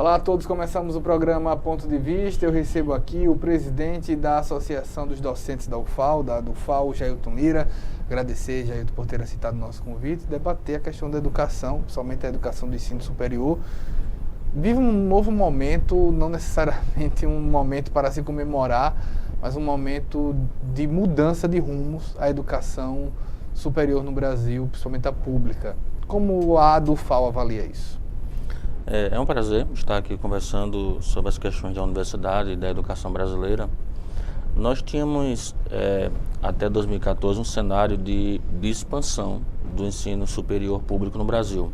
Olá a todos, começamos o programa Ponto de Vista. Eu recebo aqui o presidente da Associação dos Docentes da UFAL, do UFAL, Jailton Lira. Agradecer, Jailton, por ter aceitado o nosso convite, debater a questão da educação, somente a educação do ensino superior. Vive um novo momento, não necessariamente um momento para se comemorar, mas um momento de mudança de rumos à educação superior no Brasil, principalmente a pública. Como a do UFAL avalia isso? É um prazer estar aqui conversando sobre as questões da universidade e da educação brasileira. Nós tínhamos, até 2014, um cenário de expansão do ensino superior público no Brasil.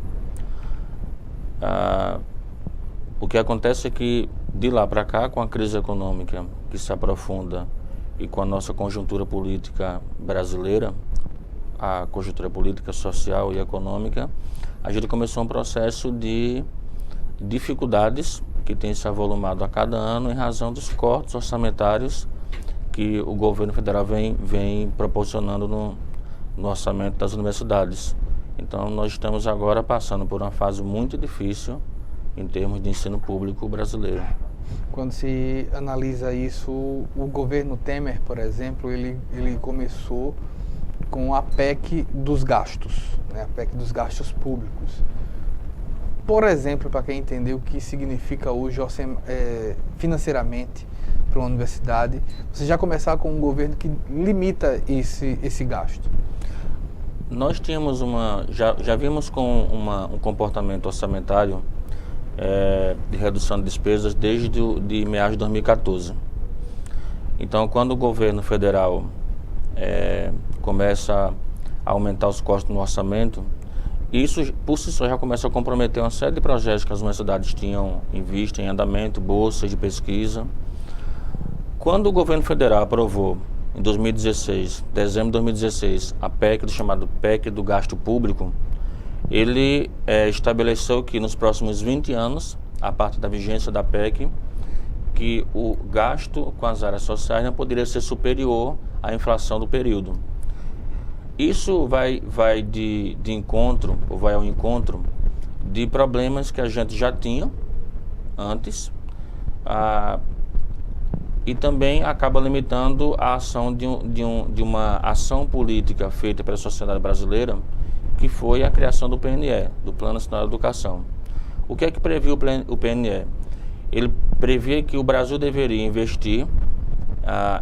O que acontece é que, de lá para cá, com a crise econômica que se aprofunda e com a nossa conjuntura política brasileira, a conjuntura política, social e econômica, a gente começou um processo de dificuldades que tem se avolumado a cada ano em razão dos cortes orçamentários que o governo federal vem proporcionando no orçamento das universidades. Então nós estamos agora passando por uma fase muito difícil em termos de ensino público brasileiro. Quando se analisa isso, o governo Temer, por exemplo, ele começou com a PEC dos gastos, né? A PEC dos gastos públicos. Por exemplo, para quem entender o que significa hoje financeiramente para uma universidade, você já começar com um governo que limita esse gasto. Nós tínhamos já vimos com um comportamento orçamentário de redução de despesas desde de meados de 2014. Então, quando o governo federal começa a aumentar os custos no orçamento, isso por si só já começa a comprometer uma série de projetos que as universidades tinham em vista, em andamento, bolsas de pesquisa. Quando o governo federal aprovou, em 2016, dezembro de 2016, a PEC, chamado PEC do gasto público, ele estabeleceu que nos próximos 20 anos, a partir da vigência da PEC, que o gasto com as áreas sociais não poderia ser superior à inflação do período. Isso vai ao encontro de problemas que a gente já tinha antes, e também acaba limitando a ação de uma ação política feita pela sociedade brasileira, que foi a criação do PNE, do Plano Nacional de Educação. O que é que previa o PNE? Ele previa que o Brasil deveria investir,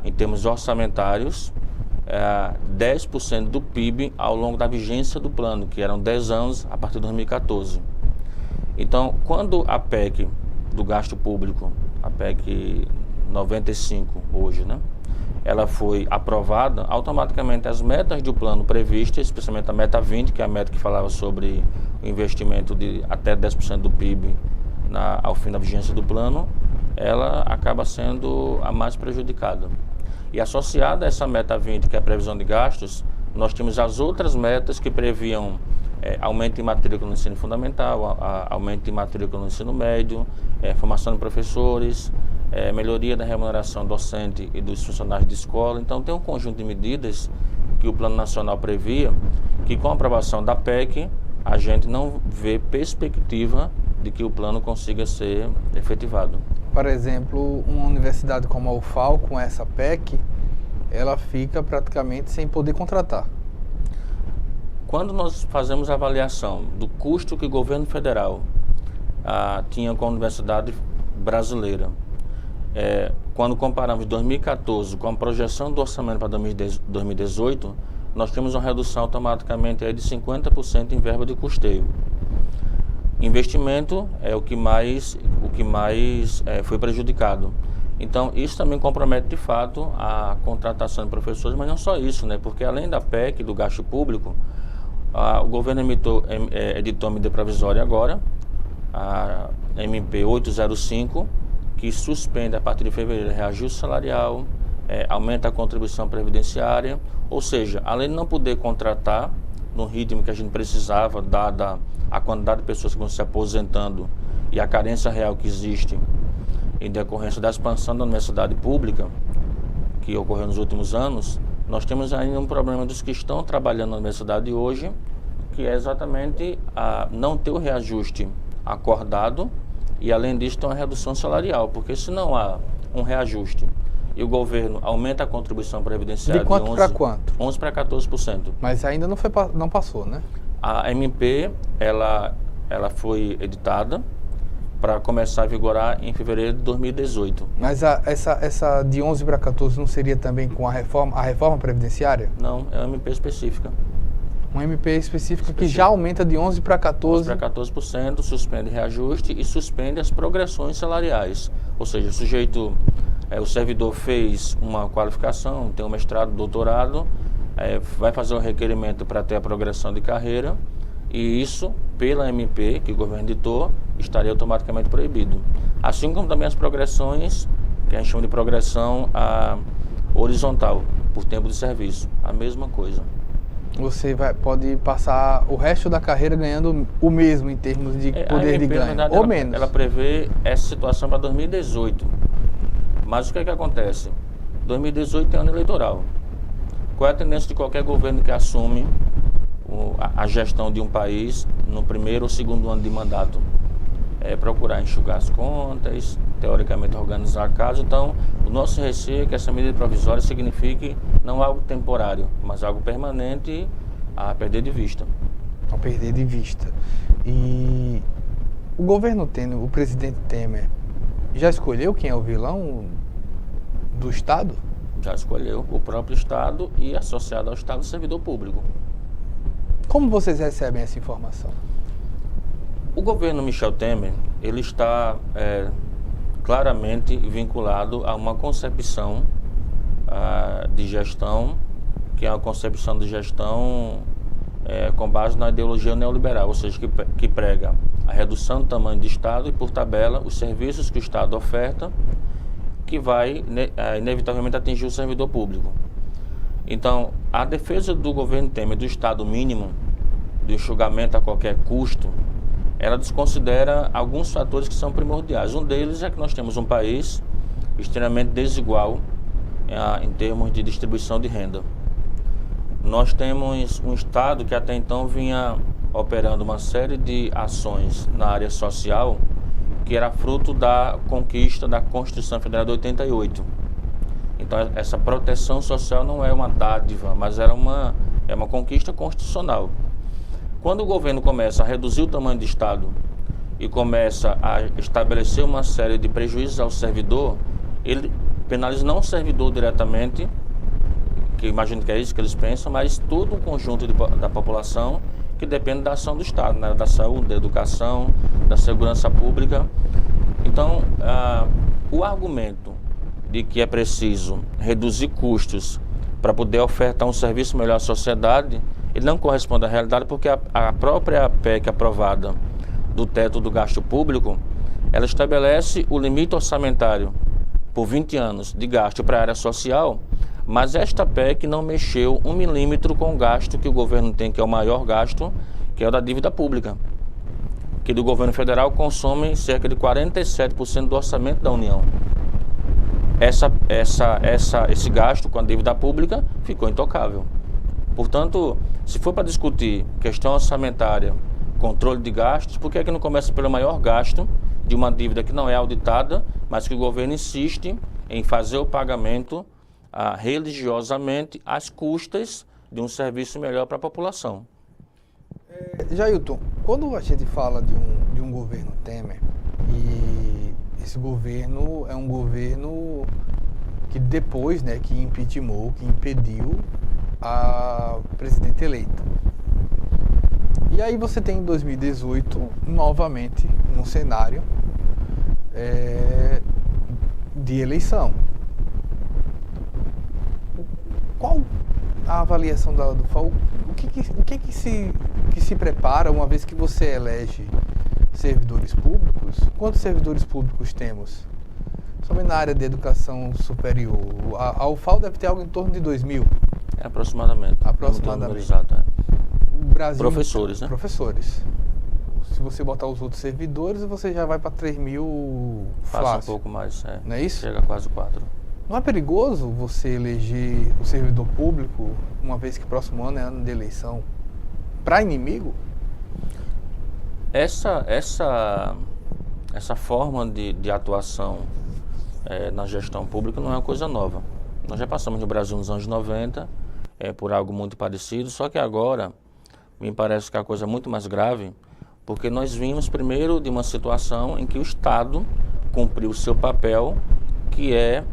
em termos orçamentários, 10% do PIB ao longo da vigência do plano, que eram 10 anos a partir de 2014. Então, quando a PEC do gasto público, a PEC 95 hoje, né, ela foi aprovada, automaticamente as metas do plano previstas, especialmente a meta 20, que é a meta que falava sobre o investimento de até 10% do PIB ao fim da vigência do plano, ela acaba sendo a mais prejudicada. E associada a essa meta 20, que é a previsão de gastos, nós tínhamos as outras metas que previam aumento de matrícula no ensino fundamental, aumento de matrícula no ensino médio, formação de professores, melhoria da remuneração docente e dos funcionários de escola. Então tem um conjunto de medidas que o Plano Nacional previa, que com a aprovação da PEC, a gente não vê perspectiva de que o plano consiga ser efetivado. Por exemplo, uma universidade como a UFAL, com essa PEC, ela fica praticamente sem poder contratar. Quando nós fazemos a avaliação do custo que o governo federal tinha com a universidade brasileira, quando comparamos 2014 com a projeção do orçamento para 2018, nós temos uma redução automaticamente de 50% em verba de custeio. Investimento é o que mais foi prejudicado. Então, isso também compromete, de fato, a contratação de professores, mas não só isso, né? Porque além da PEC, do gasto público, o governo editou a medida provisória agora, a MP 805, que suspende a partir de fevereiro reajuste salarial, aumenta a contribuição previdenciária, ou seja, além de não poder contratar no ritmo que a gente precisava, dada a quantidade de pessoas que vão se aposentando e a carência real que existe em decorrência da expansão da universidade pública, que ocorreu nos últimos anos, nós temos ainda um problema dos que estão trabalhando na universidade hoje, que é exatamente não ter o reajuste acordado E além disso tem uma redução salarial, porque se não há um reajuste e o governo aumenta a contribuição previdenciária de quanto para quanto? 11 para 14%. Mas ainda não passou, né? A MP, ela foi editada para começar a vigorar em fevereiro de 2018. Mas essa de 11 para 14 não seria também com a reforma previdenciária? Não, é uma MP específica. Uma MP específica que já aumenta de 11 para 14%. 11 para 14%, suspende reajuste e suspende as progressões salariais. Ou seja, o servidor fez uma qualificação, tem um mestrado, doutorado, vai fazer um requerimento para ter a progressão de carreira e isso, pela MP, que o governo editou, estaria automaticamente proibido. Assim como também as progressões, que a gente chama de progressão horizontal, por tempo de serviço, a mesma coisa. Você pode passar o resto da carreira ganhando o mesmo em termos de poder de ganho, verdade, ou menos. Ela prevê essa situação para 2018. Mas o que é que acontece? 2018 é ano eleitoral. Qual é a tendência de qualquer governo que assume a gestão de um país no primeiro ou segundo ano de mandato? É procurar enxugar as contas, teoricamente organizar a casa. Então, o nosso receio é que essa medida provisória signifique não algo temporário, mas algo permanente a perder de vista. A perder de vista. E o governo Temer, o presidente Temer, já escolheu quem é o vilão do Estado? Já escolheu o próprio Estado e, associado ao Estado, o servidor público. Como vocês recebem essa informação? O governo Michel Temer, ele está claramente vinculado a uma concepção de gestão, que é uma concepção de gestão com base na ideologia neoliberal, ou seja, que prega a redução do tamanho do Estado e, por tabela, os serviços que o Estado oferta, que vai inevitavelmente atingir o servidor público. Então, a defesa do governo Temer do Estado mínimo, do enxugamento a qualquer custo, ela desconsidera alguns fatores que são primordiais. Um deles é que nós temos um país extremamente desigual em termos de distribuição de renda. Nós temos um Estado que até então vinha operando uma série de ações na área social que era fruto da conquista da Constituição Federal de 88. Então, essa proteção social não é uma dádiva, mas é uma conquista constitucional. Quando o governo começa a reduzir o tamanho do Estado e começa a estabelecer uma série de prejuízos ao servidor, ele penaliza não o servidor diretamente, que eu imagino que é isso que eles pensam, mas todo um conjunto da população que depende da ação do Estado, né? Da saúde, da educação, da segurança pública. Então, o argumento de que é preciso reduzir custos para poder ofertar um serviço melhor à sociedade, ele não corresponde à realidade, porque a própria PEC aprovada do teto do gasto público, ela estabelece o limite orçamentário por 20 anos de gasto para a área social, mas esta PEC não mexeu 1 milímetro com o gasto que o governo tem, que é o maior gasto, que é o da dívida pública, que do governo federal consome cerca de 47% do orçamento da União. Esse gasto com a dívida pública ficou intocável. Portanto, se for para discutir questão orçamentária, controle de gastos, por que é que não começa pelo maior gasto de uma dívida que não é auditada, mas que o governo insiste em fazer o pagamento religiosamente às custas de um serviço melhor para a população? Jailton, quando a gente fala de um governo Temer, e esse governo é um governo que depois, né, que impeachmentou, que impediu a presidente eleita. E aí você tem em 2018, novamente, um cenário de eleição. Qual a avaliação do FAO? O que se prepara uma vez que você elege servidores públicos? Quantos servidores públicos temos? Somente na área de educação superior. A UFAL deve ter algo em torno de 2.000. Aproximadamente. Exato, O Brasil, professores, né? Professores. Se você botar os outros servidores, você já vai para 3.000 fácil. Passa um pouco mais, não é isso? Chega a quase 4. Não é perigoso você eleger o servidor público, uma vez que próximo ano é ano de eleição, para inimigo? essa forma de atuação na gestão pública não é uma coisa nova. Nós já passamos no Brasil nos anos 90 por algo muito parecido, só que agora me parece que é a coisa é muito mais grave, porque nós vimos primeiro de uma situação em que o Estado cumpriu o seu papel, que é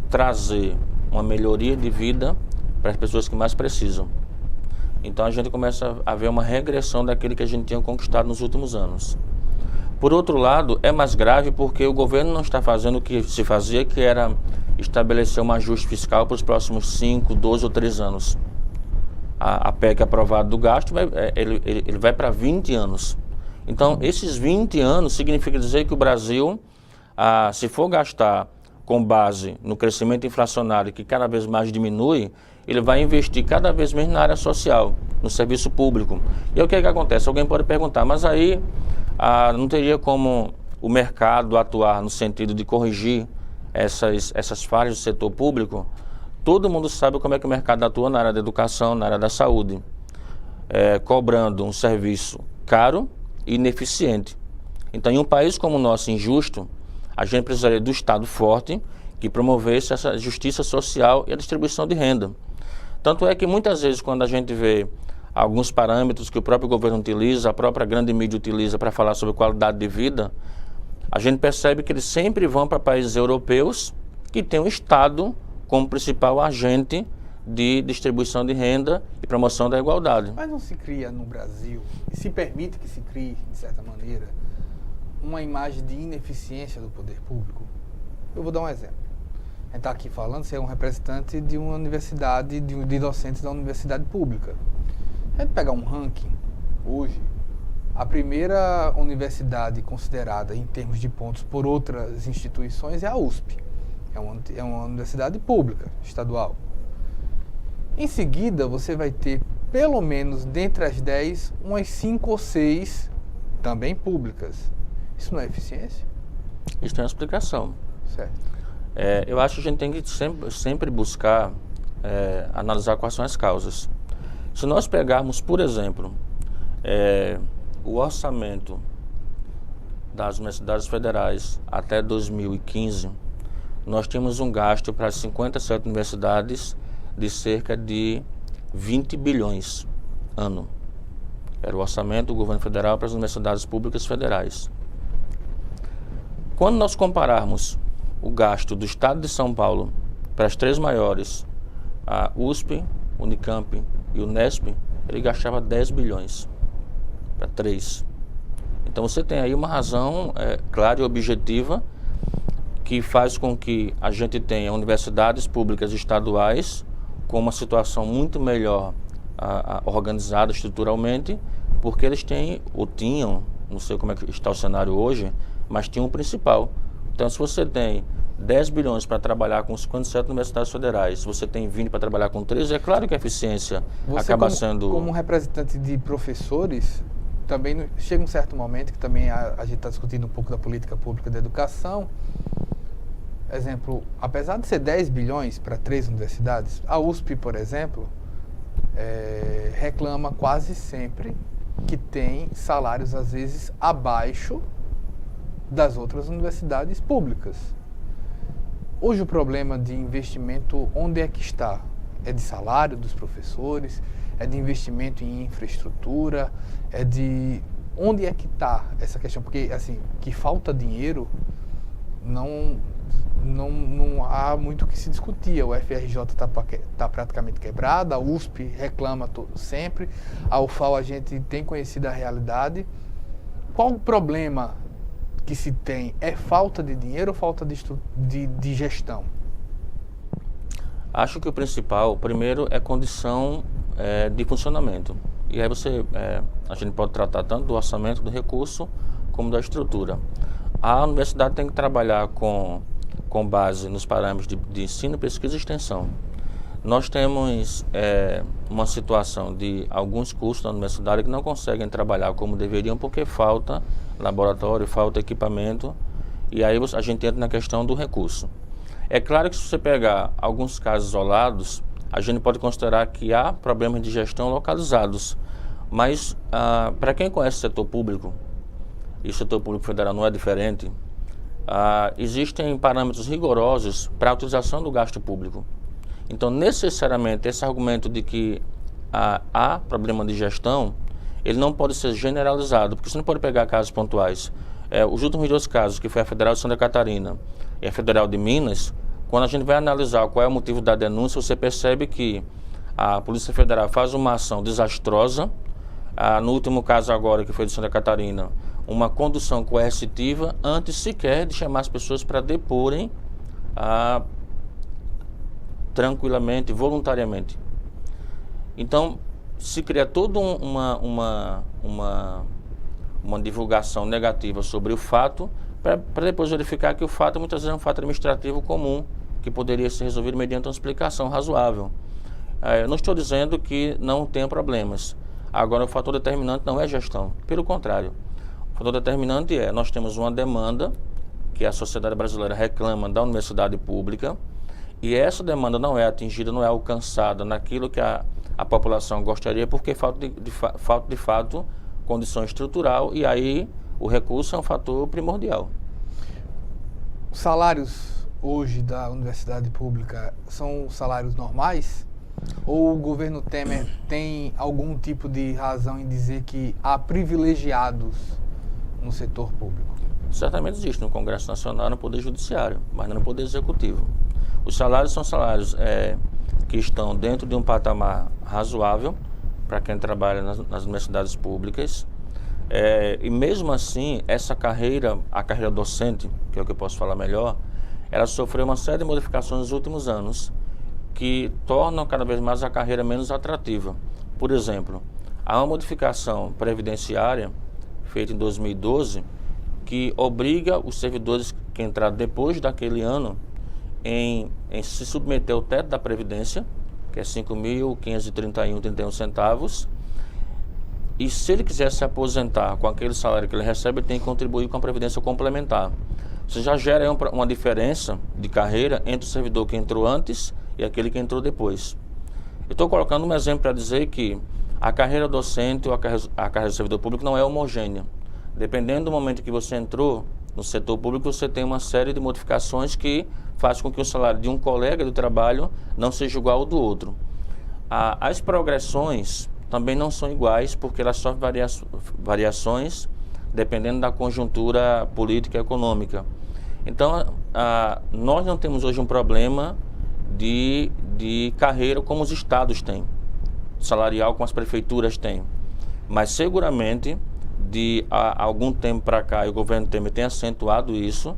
trazer uma melhoria de vida para as pessoas que mais precisam. Então a gente começa a ver uma regressão daquilo que a gente tinha conquistado nos últimos anos. Por outro lado, é mais grave porque o governo não está fazendo o que se fazia, que era estabelecer um ajuste fiscal para os próximos 5, 12 ou 3 anos. A PEC aprovada do gasto, ele vai para 20 anos. Então, esses 20 anos significa dizer que o Brasil, se for gastar com base no crescimento inflacionário que cada vez mais diminui, ele vai investir cada vez menos na área social, no serviço público. E aí o que é que acontece? Alguém pode perguntar, mas aí não teria como o mercado atuar no sentido de corrigir essas falhas do setor público? Todo mundo sabe como é que o mercado atua na área da educação, na área da saúde, cobrando um serviço caro e ineficiente. Então, em um país como o nosso, injusto, a gente precisaria do Estado forte que promovesse essa justiça social e a distribuição de renda. Tanto é que muitas vezes quando a gente vê alguns parâmetros que o próprio governo utiliza, a própria grande mídia utiliza para falar sobre qualidade de vida, a gente percebe que eles sempre vão para países europeus que têm o Estado como principal agente de distribuição de renda e promoção da igualdade. Mas não se cria no Brasil, e se permite que se crie, de certa maneira, uma imagem de ineficiência do poder público? Eu vou dar um exemplo. A gente está aqui falando, você é um representante de uma universidade, de docentes da universidade pública. Se a gente pegar um ranking, hoje, a primeira universidade considerada em termos de pontos por outras instituições é a USP. É uma universidade pública, estadual. Em seguida, você vai ter, pelo menos, dentre as 10, umas 5 ou 6 também públicas. Isso não é eficiência? Isso tem uma explicação. Certo. Eu acho que a gente tem que sempre buscar analisar quais são as causas. Se nós pegarmos, por exemplo, o orçamento das universidades federais até 2015, nós tínhamos um gasto para as 57 universidades de cerca de 20 bilhões ano. Era o orçamento do governo federal para as universidades públicas federais. Quando nós compararmos o gasto do estado de São Paulo para as 3 maiores, a USP, Unicamp e Unesp, ele gastava 10 bilhões para 3. Então você tem aí uma razão clara e objetiva que faz com que a gente tenha universidades públicas estaduais com uma situação muito melhor organizada estruturalmente, porque eles têm, ou tinham, não sei como é que está o cenário hoje, mas tinham um principal. Então, se você tem 10 bilhões para trabalhar com 57 universidades federais, se você tem 20 para trabalhar com 13, é claro que a eficiência acaba sendo... Como representante de professores, também chega um certo momento que também a gente está discutindo um pouco da política pública da educação. Exemplo, apesar de ser 10 bilhões para 3 universidades, a USP, por exemplo, reclama quase sempre que tem salários, às vezes, abaixo das outras universidades públicas. Hoje o problema de investimento, onde é que está? É de salário dos professores, é de investimento em infraestrutura, é de... Onde é que está essa questão? Porque, assim, que falta dinheiro, não há muito o que se discutir. O FRJ está praticamente quebrado, a USP reclama sempre, a UFAL a gente tem conhecido a realidade. Qual o problema que se tem? É falta de dinheiro ou falta de gestão? Acho que o principal, primeiro, é condição de funcionamento. E aí a gente pode tratar tanto do orçamento, do recurso, como da estrutura. A universidade tem que trabalhar com base nos parâmetros de ensino, pesquisa e extensão. Nós temos uma situação de alguns cursos da universidade que não conseguem trabalhar como deveriam porque falta laboratório, falta equipamento, e aí a gente entra na questão do recurso. É claro que se você pegar alguns casos isolados, a gente pode considerar que há problemas de gestão localizados, mas para quem conhece o setor público, e o setor público federal não é diferente, existem parâmetros rigorosos para a utilização do gasto público. Então, necessariamente, esse argumento de que há problema de gestão, ele não pode ser generalizado, porque você não pode pegar casos pontuais. Os últimos 2 casos, que foi a Federal de Santa Catarina e a Federal de Minas, quando a gente vai analisar qual é o motivo da denúncia, você percebe que a Polícia Federal faz uma ação desastrosa. No último caso agora, que foi de Santa Catarina, uma condução coercitiva antes sequer de chamar as pessoas para deporem tranquilamente, voluntariamente. Então, se cria toda uma divulgação negativa sobre o fato, para depois verificar que o fato muitas vezes é um fato administrativo comum, que poderia ser resolvido mediante uma explicação razoável. Eu não estou dizendo que não tenha problemas. Agora, o fator determinante não é gestão, pelo contrário. O fator determinante nós temos uma demanda que a sociedade brasileira reclama da universidade pública, e essa demanda não é atingida, não é alcançada naquilo que a população gostaria, porque falta de fato condição estrutural, e aí o recurso é um fator primordial. Os salários hoje da universidade pública são salários normais? Ou o governo Temer tem algum tipo de razão em dizer que há privilegiados no setor público? Certamente existe no Congresso Nacional, no Poder Judiciário, mas não no Poder Executivo. Os salários são salários que estão dentro de um patamar razoável para quem trabalha nas universidades públicas. E mesmo assim, essa carreira, a carreira docente, que é o que eu posso falar melhor, ela sofreu uma série de modificações nos últimos anos, que tornam cada vez mais a carreira menos atrativa. Por exemplo, há uma modificação previdenciária feita em 2012 que obriga os servidores que entraram depois daquele ano em se submeter ao teto da Previdência, que é R$ 5.531,31 centavos, e se ele quiser se aposentar com aquele salário que ele recebe, ele tem que contribuir com a Previdência Complementar. Você já gera uma diferença de carreira entre o servidor que entrou antes e aquele que entrou depois. Eu estou colocando um exemplo para dizer que a carreira docente ou a carreira do servidor público não é homogênea. Dependendo do momento que você entrou no setor público, você tem uma série de modificações que faz com que o salário de um colega do trabalho não seja igual ao do outro. As progressões também não são iguais, porque elas sofrem variações dependendo da conjuntura política e econômica. Então, nós não temos hoje um problema de carreira como os estados têm, salarial como as prefeituras têm. Mas seguramente, de algum tempo para cá, e o governo Temer tem acentuado isso,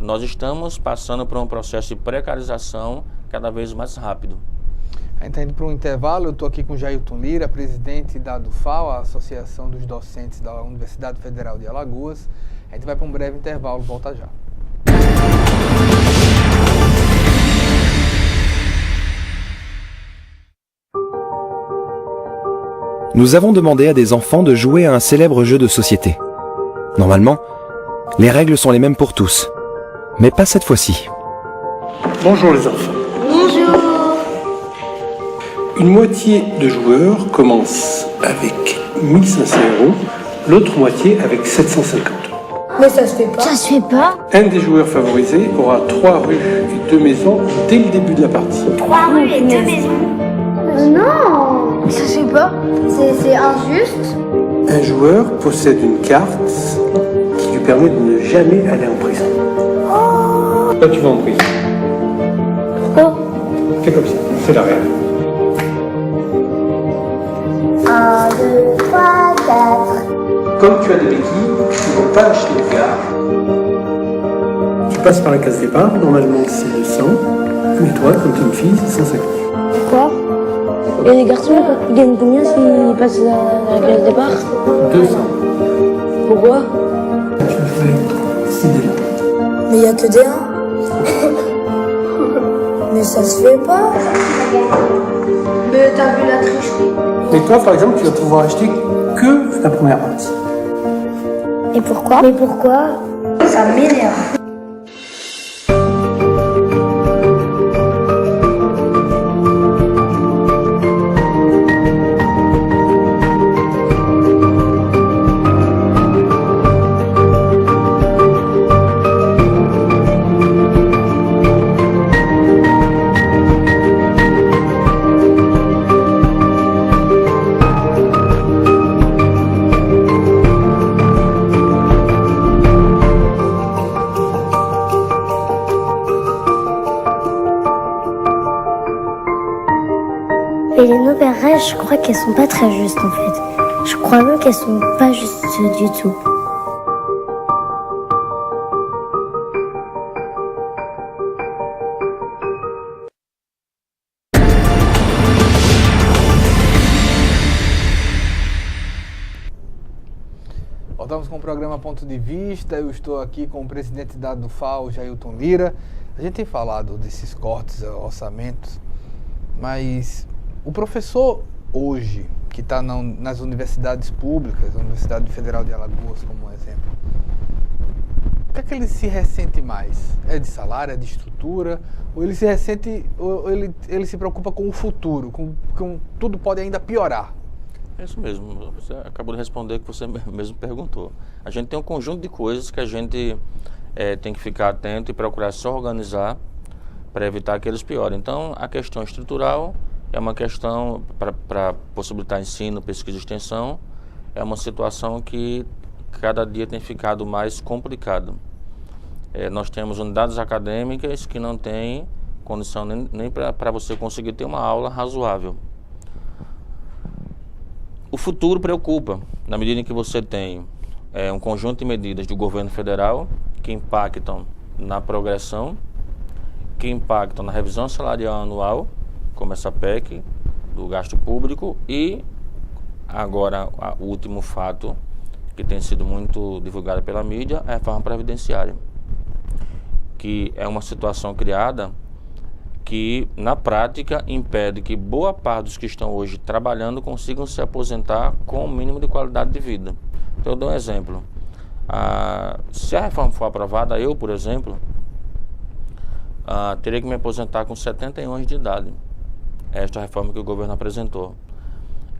nós estamos passando por um processo de precarização cada vez mais rápido. A gente está indo para um intervalo. Eu estou aqui com Jailton Lira, presidente da ADUFAL, a Associação dos Docentes da Universidade Federal de Alagoas. A gente vai para um breve intervalo, volta já. Nous avons demandé à des enfants de jouer à un célèbre jeu de société. Normalement, les règles sont les mêmes pour tous, mais pas cette fois-ci. Bonjour les enfants. Bonjour. Une moitié de joueurs commence avec 1500 €, l'autre moitié avec 750 €. Mais ça se fait pas. Ça se fait pas. Un des joueurs favorisés aura 3 rues et 2 maisons dès le début de la partie. 3 rues et 2 maisons. Non. Ça se fait pas. C'est injuste. Un joueur possède une carte qui lui permet de ne jamais aller en prison. Oh. Toi tu vas en prison. Pourquoi? C'est comme ça, c'est la règle. 1, 2, 3, 4. Comme tu as des béquilles, tu ne vas pas acheter de gare. Tu passes par la case départ, normalement c'est 200, mais toi, comme tu es une fille, c'est 150. Pourquoi? Et les garçons, ils gagnent combien s'ils passent à la classe départ? 200. Pourquoi? Tu fais 6 déjà. Mais il n'y a que des 1. Mais ça se fait pas. Mais t'as vu la tricherie. Et toi, par exemple, tu vas pouvoir acheter que la première partie. Et pourquoi? Mais pourquoi? Ça m'énerve. Mais les nouvelles règles, je crois qu'elles sont pas très justes en fait. Je crois même qu'elles sont pas justes du tout. Voltamos com o programa Ponto de Vista. Eu estou aqui com o presidente da FAO, Jailton Lira. A gente tem falado desses cortes, orçamentos, mas o professor hoje, que está nas universidades públicas, a Universidade Federal de Alagoas como um exemplo, o que é que ele se ressente mais? É de salário, é de estrutura? Ou ele se ressente, ou ele se preocupa com o futuro, com tudo pode ainda piorar? É isso mesmo, você acabou de responder o que você mesmo perguntou. A gente tem um conjunto de coisas que a gente tem que ficar atento e procurar se organizar para evitar que eles piorem. Então, a questão estrutural é uma questão para possibilitar ensino, pesquisa e extensão, é uma situação que cada dia tem ficado mais complicado. Nós temos unidades acadêmicas que não têm condição nem para você conseguir ter uma aula razoável. O futuro preocupa, na medida em que você tem um conjunto de medidas do governo federal que impactam na progressão, que impactam na revisão salarial anual, como essa PEC do gasto público, e agora o último fato que tem sido muito divulgado pela mídia é a reforma previdenciária, que é uma situação criada que, na prática, impede que boa parte dos que estão hoje trabalhando consigam se aposentar com o mínimo de qualidade de vida. Então, eu dou um exemplo. Se a reforma for aprovada, eu, por exemplo, teria que me aposentar com 71 anos de idade. Esta reforma que o governo apresentou.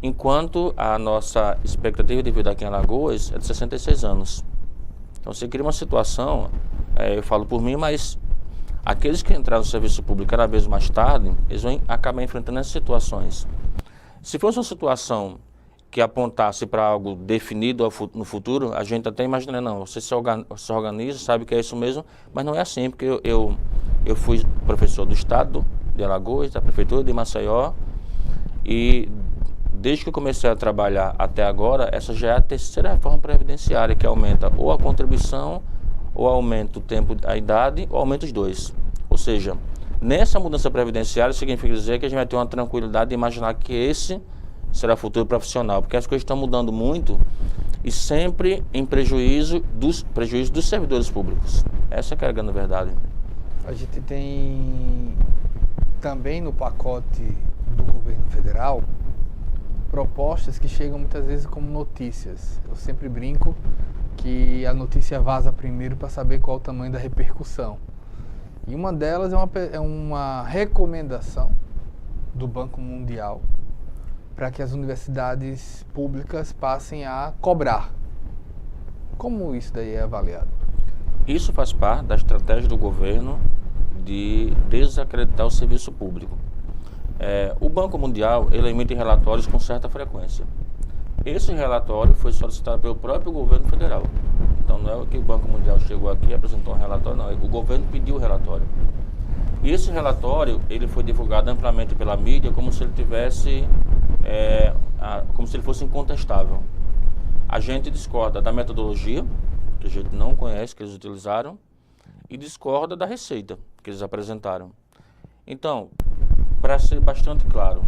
Enquanto a nossa expectativa de vida aqui em Alagoas é de 66 anos. Então, você cria uma situação, eu falo por mim, mas aqueles que entraram no serviço público cada vez mais tarde, eles vão acabar enfrentando essas situações. Se fosse uma situação que apontasse para algo definido no futuro, a gente até imagina, não, você se organiza, sabe que é isso mesmo, mas não é assim, porque eu fui professor do Estado de Alagoas, da Prefeitura de Maceió, e desde que eu comecei a trabalhar até agora, essa já é a terceira reforma previdenciária que aumenta ou a contribuição, ou aumenta o tempo, a idade, ou aumenta os dois. Ou seja, nessa mudança previdenciária significa dizer que a gente vai ter uma tranquilidade de imaginar que esse será o futuro profissional, porque as coisas estão mudando muito e sempre em prejuízo dos servidores públicos. Essa que é a grande verdade. A gente tem também no pacote do governo federal propostas que chegam muitas vezes como notícias. Eu sempre brinco que a notícia vaza primeiro para saber qual o tamanho da repercussão. E uma delas é uma recomendação do Banco Mundial para que as universidades públicas passem a cobrar. Como isso daí é avaliado? Isso faz parte da estratégia do governo de desacreditar o serviço público. O Banco Mundial ele emite relatórios com certa frequência. Esse relatório foi solicitado pelo próprio governo federal. Então não é que o Banco Mundial chegou aqui e apresentou um relatório, não. O governo pediu o relatório. E esse relatório ele foi divulgado amplamente pela mídia como se ele tivesse, como se ele fosse incontestável. A gente discorda da metodologia, que a gente não conhece, que eles utilizaram, e discorda da receita que eles apresentaram. Então, para ser bastante claro,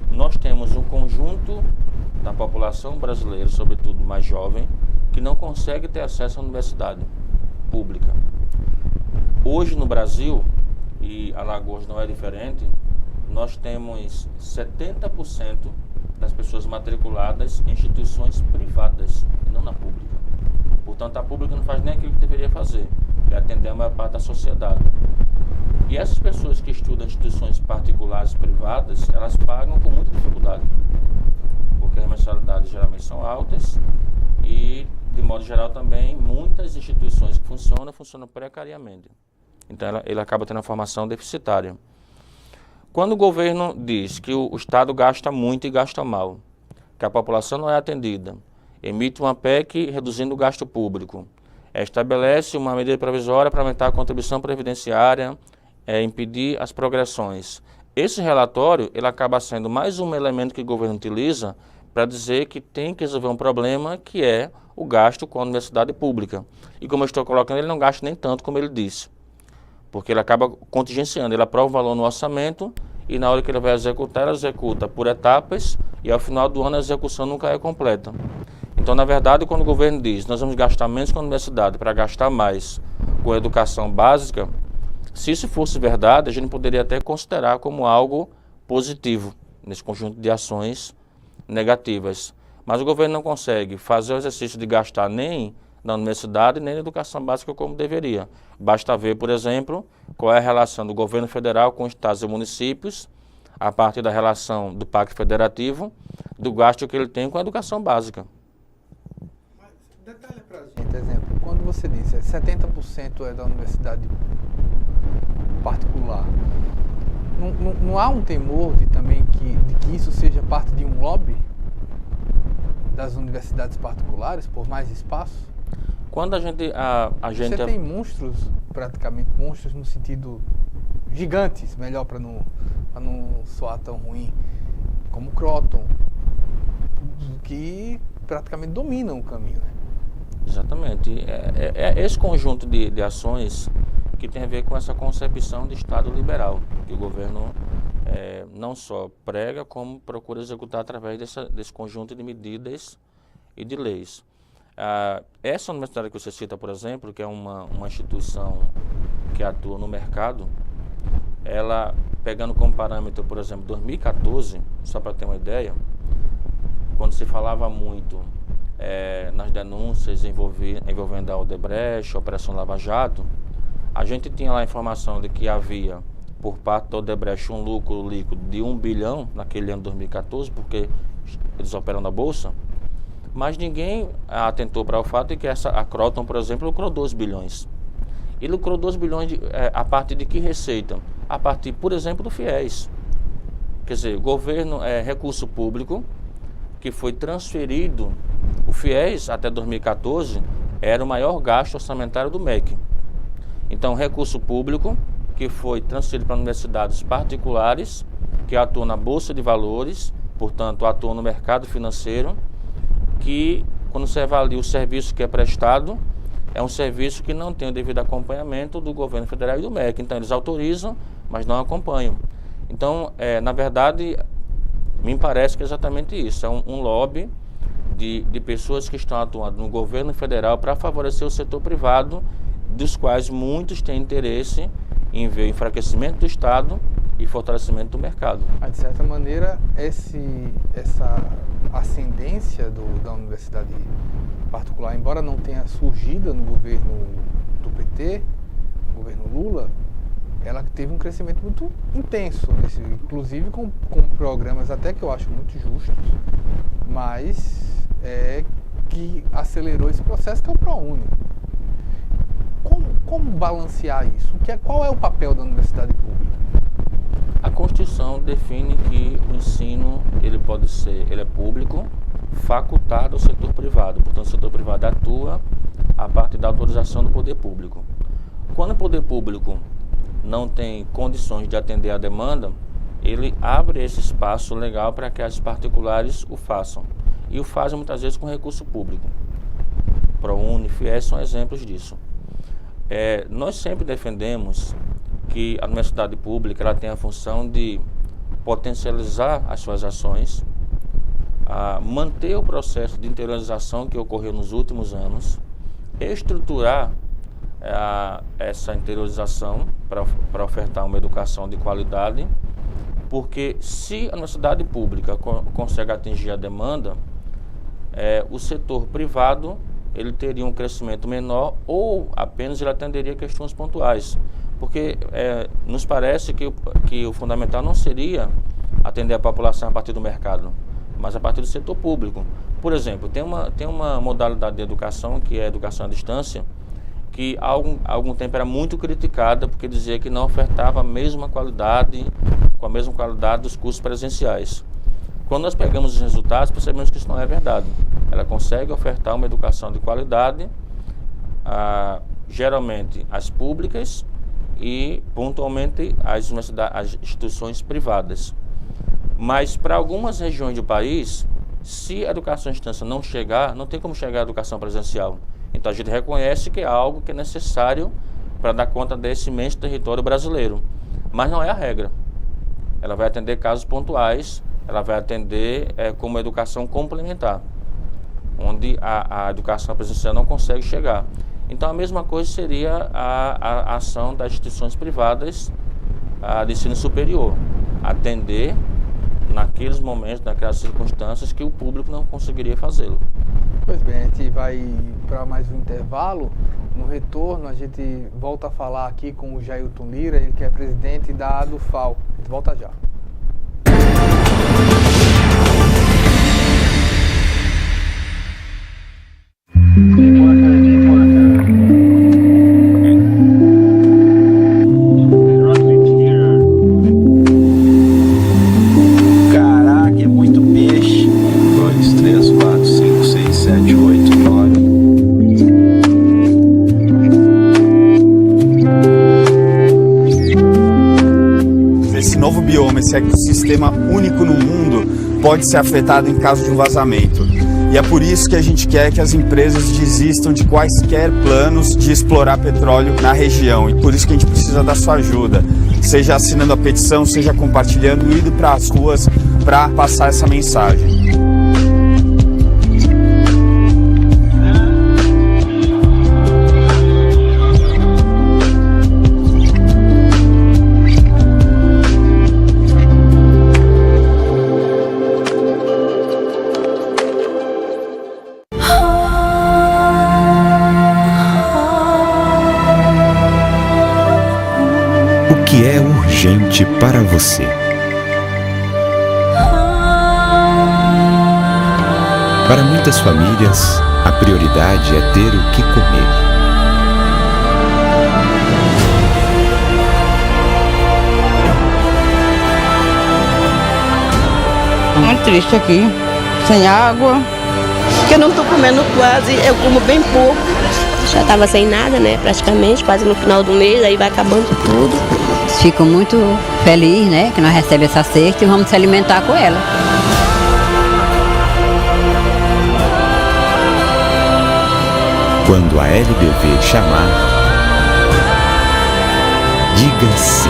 nós temos um conjunto da população brasileira, sobretudo mais jovem, que não consegue ter acesso à universidade pública. Hoje no Brasil, e Alagoas não é diferente, nós temos 70% das pessoas matriculadas em instituições privadas e não na pública. Portanto, a pública não faz nem aquilo que deveria fazer, que é atender a maior parte da sociedade. E essas pessoas que estudam em instituições particulares e privadas, elas pagam com muita dificuldade, porque as mensalidades geralmente são altas e, de modo geral, também muitas instituições que funcionam precariamente. Então, ele acaba tendo uma formação deficitária. Quando o governo diz que o Estado gasta muito e gasta mal, que a população não é atendida, emite uma PEC reduzindo o gasto público, estabelece uma medida provisória para aumentar a contribuição previdenciária, impedir as progressões, esse relatório, ele acaba sendo mais um elemento que o governo utiliza para dizer que tem que resolver um problema que é o gasto com a universidade pública. E como eu estou colocando, ele não gasta nem tanto como ele disse, porque ele acaba contingenciando, ele aprova o valor no orçamento e na hora que ele vai executar, ele executa por etapas e ao final do ano a execução nunca é completa. Então, na verdade, quando o governo diz nós vamos gastar menos com a universidade para gastar mais com a educação básica, se isso fosse verdade, a gente poderia até considerar como algo positivo nesse conjunto de ações negativas. Mas o governo não consegue fazer o exercício de gastar nem na universidade, nem na educação básica como deveria. Basta ver, por exemplo, qual é a relação do governo federal com estados e municípios, a partir da relação do Pacto Federativo, do gasto que ele tem com a educação básica. Mas detalhe pra gente, exemplo, quando você disse 70% é da universidade particular, não há um temor de também de que isso seja parte de um lobby das universidades particulares por mais espaço? Quando a gente Você tem monstros, praticamente monstros no sentido gigantes, melhor para não soar tão ruim, como Croton, que praticamente dominam o caminho, né? Exatamente. É esse conjunto de ações que tem a ver com essa concepção de Estado liberal, que o governo não só prega, como procura executar através desse conjunto de medidas e de leis. Essa universidade que você cita, por exemplo, que é uma instituição que atua no mercado, ela, pegando como parâmetro, por exemplo, 2014, só para ter uma ideia, quando se falava muito nas denúncias envolvendo a Odebrecht, a Operação Lava Jato, a gente tinha lá a informação de que havia, por parte da Odebrecht, um lucro líquido de 1 bilhão naquele ano de 2014, porque eles operam na Bolsa, mas ninguém atentou para o fato de que a Croton, por exemplo, lucrou 2 bilhões. E lucrou 2 bilhões a partir de que receita? A partir, por exemplo, do FIES. Quer dizer, governo, recurso público, que foi transferido, o FIES até 2014 era o maior gasto orçamentário do MEC. Então, recurso público que foi transferido para universidades particulares, que atuam na Bolsa de Valores, portanto, atuam no mercado financeiro, que, quando você avalia o serviço que é prestado, é um serviço que não tem o devido acompanhamento do governo federal e do MEC. Então, eles autorizam, mas não acompanham. Então, na verdade, me parece que é exatamente isso. É um lobby de pessoas que estão atuando no governo federal para favorecer o setor privado, dos quais muitos têm interesse em ver o enfraquecimento do Estado e fortalecimento do mercado. Mas, de certa maneira, essa ascendência da universidade particular, embora não tenha surgido no governo do PT, no governo Lula, ela teve um crescimento muito intenso, inclusive com programas até que eu acho muito justos, mas que acelerou esse processo, que é o ProUni. Como balancear isso? Qual é o papel da universidade pública? A Constituição define que o ensino ele é público, facultado ao setor privado. Portanto, o setor privado atua a partir da autorização do poder público. Quando o poder público não tem condições de atender a demanda, ele abre esse espaço legal para que as particulares o façam. E o fazem muitas vezes com recurso público. ProUni, FIES são exemplos disso. Nós sempre defendemos que a universidade pública ela tem a função de potencializar as suas ações, manter o processo de interiorização que ocorreu nos últimos anos, estruturar essa interiorização para ofertar uma educação de qualidade, porque se a universidade pública consegue atingir a demanda, o setor privado ele teria um crescimento menor ou apenas ele atenderia questões pontuais. Porque nos parece que o fundamental não seria atender a população a partir do mercado, mas a partir do setor público. Por exemplo, tem uma modalidade de educação, que é a educação à distância, que há algum tempo era muito criticada porque dizia que não ofertava com a mesma qualidade dos cursos presenciais. Quando nós pegamos os resultados, percebemos que isso não é verdade. Ela consegue ofertar uma educação de qualidade, geralmente as públicas, e pontualmente as instituições privadas. Mas para algumas regiões do país, se a educação à distância não chegar, não tem como chegar à educação presencial. Então a gente reconhece que é algo que é necessário para dar conta desse imenso território brasileiro. Mas não é a regra. Ela vai atender casos pontuais, ela vai atender como educação complementar, onde a educação presencial não consegue chegar. Então a mesma coisa seria a ação das instituições privadas de ensino superior, atender naqueles momentos, naquelas circunstâncias que o público não conseguiria fazê-lo. Pois bem, a gente vai para mais um intervalo. No retorno a gente volta a falar aqui com o Jailton Lira, ele que é presidente da ADUFAL. A gente volta já. Caraca, é muito peixe. 2, 3, 4, 5, 6, 7, 8, 9. Esse novo bioma, esse ecossistema único no mundo, pode ser afetado em caso de um vazamento. E é por isso que a gente quer que as empresas desistam de quaisquer planos de explorar petróleo na região. E por isso que a gente precisa da sua ajuda, seja assinando a petição, seja compartilhando, indo para as ruas para passar essa mensagem. O que é urgente para você? Para muitas famílias, a prioridade é ter o que comer. Muito triste aqui, sem água. Porque eu não estou comendo quase, eu como bem pouco. Já estava sem nada, né, praticamente, quase no final do mês, aí vai acabando tudo. Fico muito feliz, né, que nós recebemos essa cesta e vamos se alimentar com ela. Quando a LBV chamar, diga sim.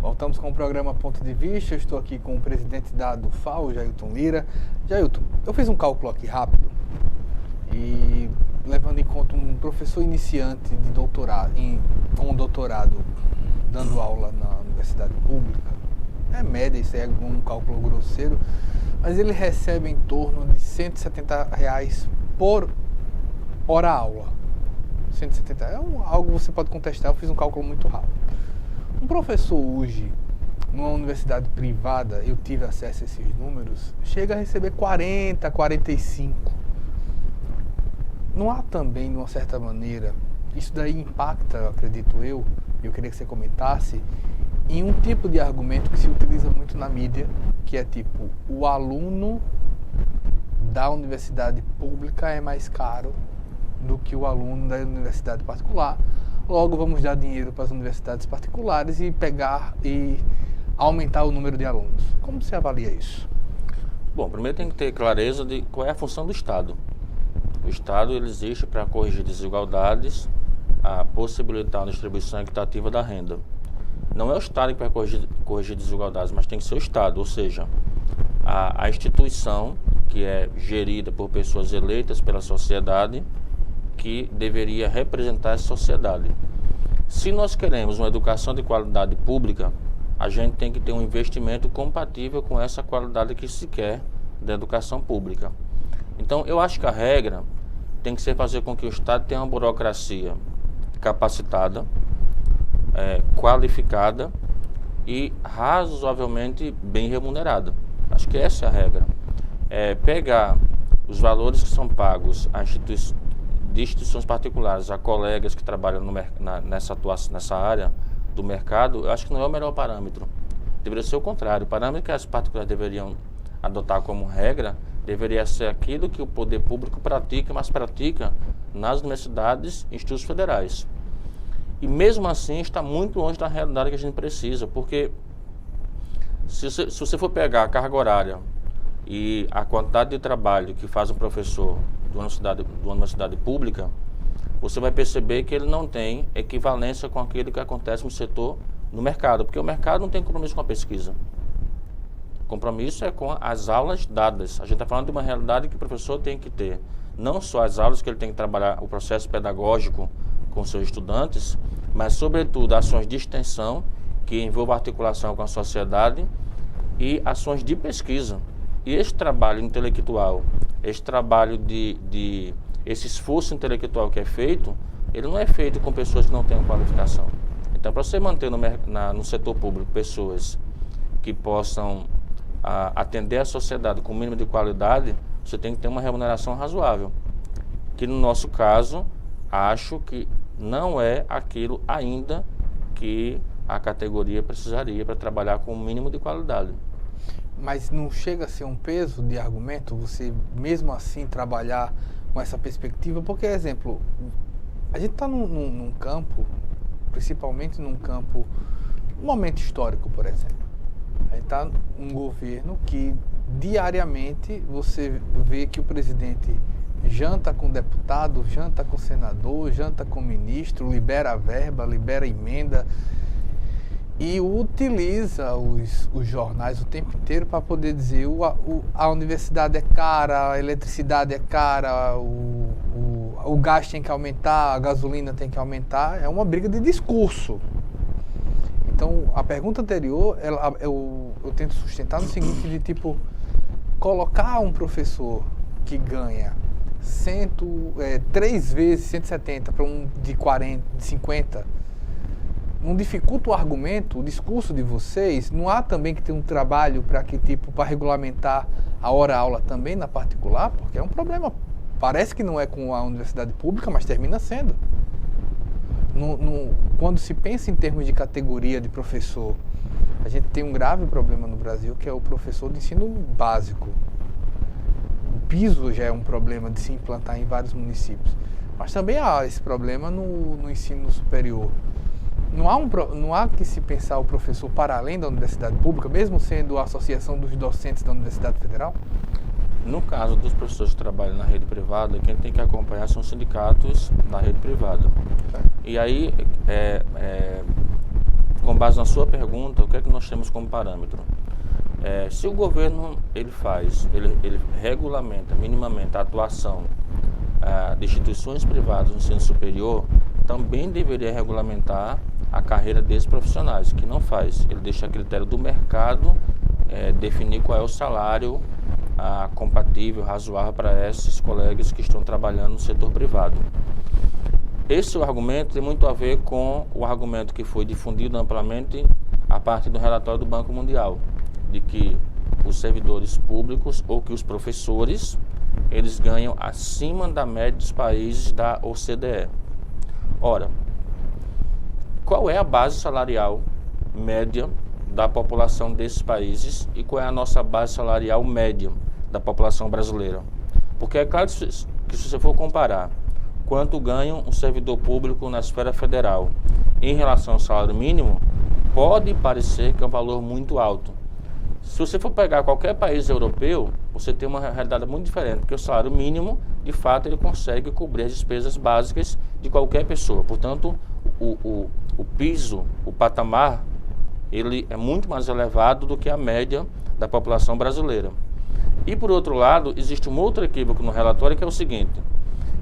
Voltamos com o programa Ponto de Vista. Eu estou aqui com o presidente da ADUFAL, Jailton Lira. Jailton, eu fiz um cálculo aqui rápido e levando em conta um professor iniciante de doutorado, com um doutorado dando aula na universidade pública, é média, isso é um cálculo grosseiro, mas ele recebe em torno de R$170 por hora aula. 170 é algo que você pode contestar, eu fiz um cálculo muito rápido. Um professor hoje, numa universidade privada, eu tive acesso a esses números, chega a receber 40, 45. Não há também, de uma certa maneira, isso daí impacta, acredito eu queria que você comentasse, em um tipo de argumento que se utiliza muito na mídia, que é tipo, o aluno da universidade pública é mais caro do que o aluno da universidade particular, logo vamos dar dinheiro para as universidades particulares e pegar e aumentar o número de alunos. Como você avalia isso? Bom, primeiro tem que ter clareza de qual é a função do Estado. O Estado ele existe para corrigir desigualdades, a possibilitar a distribuição equitativa da renda. Não é o Estado que vai corrigir desigualdades, mas tem que ser o Estado, ou seja, a instituição que é gerida por pessoas eleitas pela sociedade, que deveria representar essa sociedade. Se nós queremos uma educação de qualidade pública, a gente tem que ter um investimento compatível com essa qualidade que se quer da educação pública. Então, eu acho que a regra tem que ser fazer com que o Estado tenha uma burocracia capacitada, qualificada e razoavelmente bem remunerada. Acho que essa é a regra. Pegar os valores que são pagos a de instituições particulares, a colegas que trabalham nessa área, do mercado, eu acho que não é o melhor parâmetro. Deveria ser o contrário. O parâmetro que as particulares deveriam adotar como regra deveria ser aquilo que o poder público pratica, mas pratica nas universidades e institutos federais. E mesmo assim está muito longe da realidade que a gente precisa, porque se você for pegar a carga horária e a quantidade de trabalho que faz um professor de uma universidade pública, você vai perceber que ele não tem equivalência com aquilo que acontece no setor, no mercado, porque o mercado não tem compromisso com a pesquisa. O compromisso é com as aulas dadas. A gente está falando de uma realidade que o professor tem que ter, não só as aulas que ele tem que trabalhar, o processo pedagógico com seus estudantes, mas sobretudo ações de extensão que envolvam articulação com a sociedade e ações de pesquisa. E esse trabalho intelectual, esse trabalho esse esforço intelectual que é feito, ele não é feito com pessoas que não têm qualificação. Então, para você manter no setor público pessoas que possam atender a sociedade com o mínimo de qualidade, você tem que ter uma remuneração razoável. Que no nosso caso, acho que não é aquilo ainda que a categoria precisaria para trabalhar com o mínimo de qualidade. Mas não chega a ser um peso de argumento você mesmo assim trabalhar com essa perspectiva? Porque, exemplo, a gente está num campo, principalmente num campo, um momento histórico, por exemplo. A gente está num governo que diariamente você vê que o presidente janta com deputado, janta com senador, janta com ministro, libera verba, libera emenda e utiliza os jornais o tempo inteiro para poder dizer a universidade é cara, a eletricidade é cara, o gás tem que aumentar, a gasolina tem que aumentar. É uma briga de discurso. Então, a pergunta anterior, eu tento sustentar no seguinte, de tipo, colocar um professor que ganha 3 vezes 170 para um de 40, de 50, não dificulta o argumento, o discurso de vocês? Não há também que ter um trabalho para regulamentar a hora-aula também na particular? Porque é um problema, parece que não é com a universidade pública, mas termina sendo. Quando se pensa em termos de categoria de professor, a gente tem um grave problema no Brasil, que é o professor de ensino básico. O piso já é um problema de se implantar em vários municípios, mas também há esse problema no ensino superior. Não há que se pensar o professor para além da universidade pública, mesmo sendo a Associação dos Docentes da Universidade Federal? No caso dos professores que trabalham na rede privada, quem tem que acompanhar são os sindicatos da rede privada. E aí, com base na sua pergunta, o que é que nós temos como parâmetro? Se o governo ele regulamenta minimamente a atuação de instituições privadas no ensino superior, também deveria regulamentar a carreira desses profissionais, que não faz. Ele deixa a critério do mercado definir qual é o salário compatível, razoável para esses colegas que estão trabalhando no setor privado. Esse argumento tem muito a ver com o argumento que foi difundido amplamente a partir do relatório do Banco Mundial, de que os servidores públicos ou que os professores, eles ganham acima da média dos países da OCDE. Ora, qual é a base salarial média da população desses países e qual é a nossa base salarial média da população brasileira? Porque é claro que se você for comparar quanto ganha um servidor público na esfera federal em relação ao salário mínimo, pode parecer que é um valor muito alto. Se você for pegar qualquer país europeu, você tem uma realidade muito diferente, porque o salário mínimo, de fato, ele consegue cobrir as despesas básicas de qualquer pessoa. Portanto, o piso, o patamar, ele é muito mais elevado do que a média da população brasileira. E, por outro lado, existe um outro equívoco no relatório, que é o seguinte: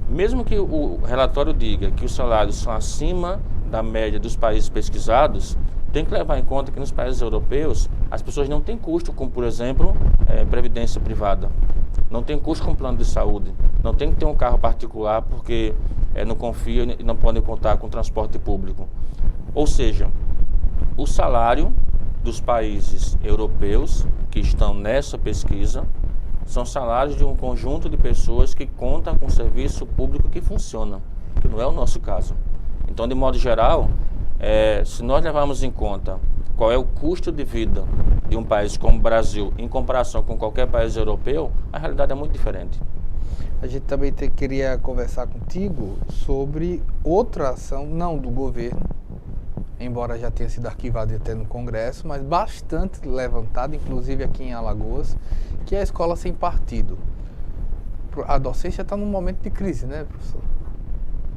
mesmo que o relatório diga que os salários são acima da média dos países pesquisados, tem que levar em conta que nos países europeus as pessoas não têm custo com, por exemplo, previdência privada, não tem custo com plano de saúde, não tem que ter um carro particular porque não confiam e não podem contar com transporte público. Ou seja, o salário dos países europeus que estão nessa pesquisa são salários de um conjunto de pessoas que contam com serviço público que funciona, que não é o nosso caso. Então, de modo geral, se nós levarmos em conta qual é o custo de vida de um país como o Brasil em comparação com qualquer país europeu, a realidade é muito diferente. A gente também queria conversar contigo sobre outra ação, não do governo, embora já tenha sido arquivada até no Congresso, mas bastante levantada, inclusive aqui em Alagoas, que é a escola sem partido. A docência está num momento de crise, né, professor?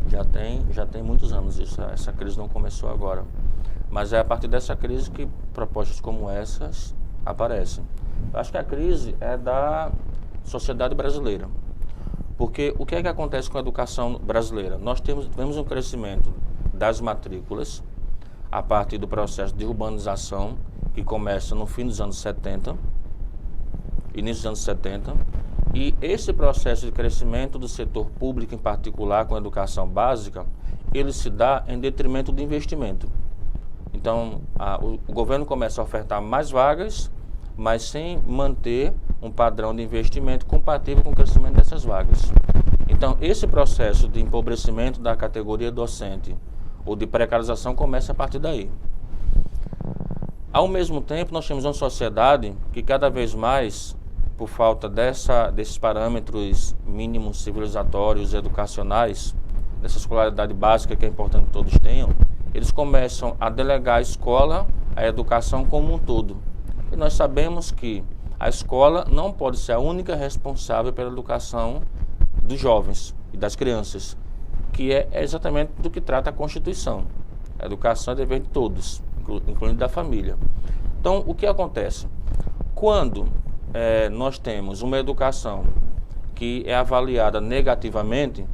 Já tem muitos anos isso, essa crise não começou agora. Mas é a partir dessa crise que propostas como essas aparecem. Eu acho que a crise é da sociedade brasileira. Porque o que é que acontece com a educação brasileira? Nós tivemos um crescimento das matrículas a partir do processo de urbanização, que começa no fim dos anos 70, início dos anos 70, e esse processo de crescimento do setor público, em particular com a educação básica, ele se dá em detrimento do investimento. Então, o governo começa a ofertar mais vagas, mas sem manter um padrão de investimento compatível com o crescimento dessas vagas. Então, esse processo de empobrecimento da categoria docente ou de precarização começa a partir daí. Ao mesmo tempo, nós temos uma sociedade que cada vez mais, por falta desses parâmetros mínimos civilizatórios e educacionais, dessa escolaridade básica que é importante que todos tenham, eles começam a delegar a escola, a educação como um todo. E nós sabemos que a escola não pode ser a única responsável pela educação dos jovens e das crianças, que é exatamente do que trata a Constituição. A educação é dever de todos, incluindo da família. Então, o que acontece? Quando nós temos uma educação que é avaliada negativamente,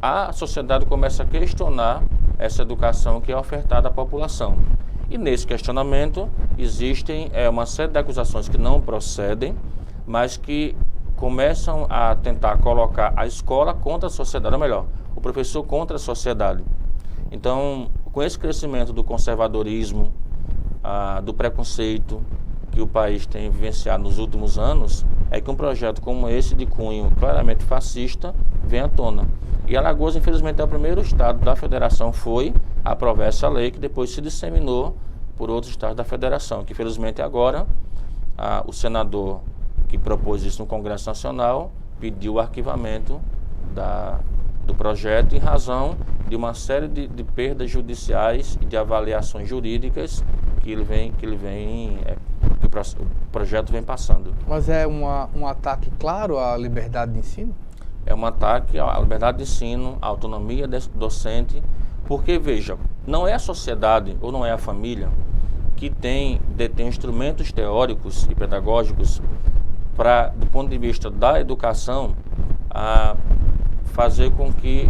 a sociedade começa a questionar essa educação que é ofertada à população. E nesse questionamento existem uma série de acusações que não procedem, mas que começam a tentar colocar a escola contra a sociedade, ou melhor, o professor contra a sociedade. Então, com esse crescimento do conservadorismo, do preconceito que o país tem vivenciado nos últimos anos, é que um projeto como esse, de cunho claramente fascista, vem à tona. E Alagoas, infelizmente, é o primeiro estado da federação foi a aprovar essa lei, que depois se disseminou por outros estados da federação, que infelizmente agora o senador que propôs isso no Congresso Nacional pediu o arquivamento do projeto em razão de uma série de perdas judiciais e de avaliações jurídicas que o projeto vem passando. Mas é um ataque claro à liberdade de ensino? É um ataque à liberdade de ensino, à autonomia docente, porque, veja, não é a sociedade ou não é a família que detém instrumentos teóricos e pedagógicos para, do ponto de vista da educação, fazer com que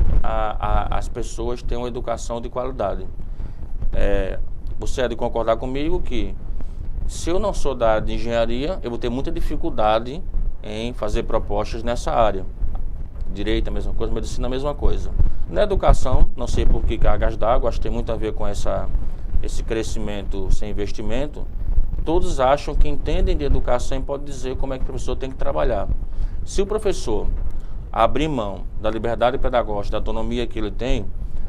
as pessoas tenham uma educação de qualidade. Você há de concordar comigo que, se eu não sou da área de engenharia, eu vou ter muita dificuldade em fazer propostas nessa área. Direito, a mesma coisa, medicina, a mesma coisa. Na educação, não sei por que cargas d'água, acho que tem muito a ver com esse crescimento sem investimento. Todos acham que entendem de educação e podem dizer como é que o professor tem que trabalhar. Se o professor abrir mão da liberdade pedagógica, da autonomia que ele tem,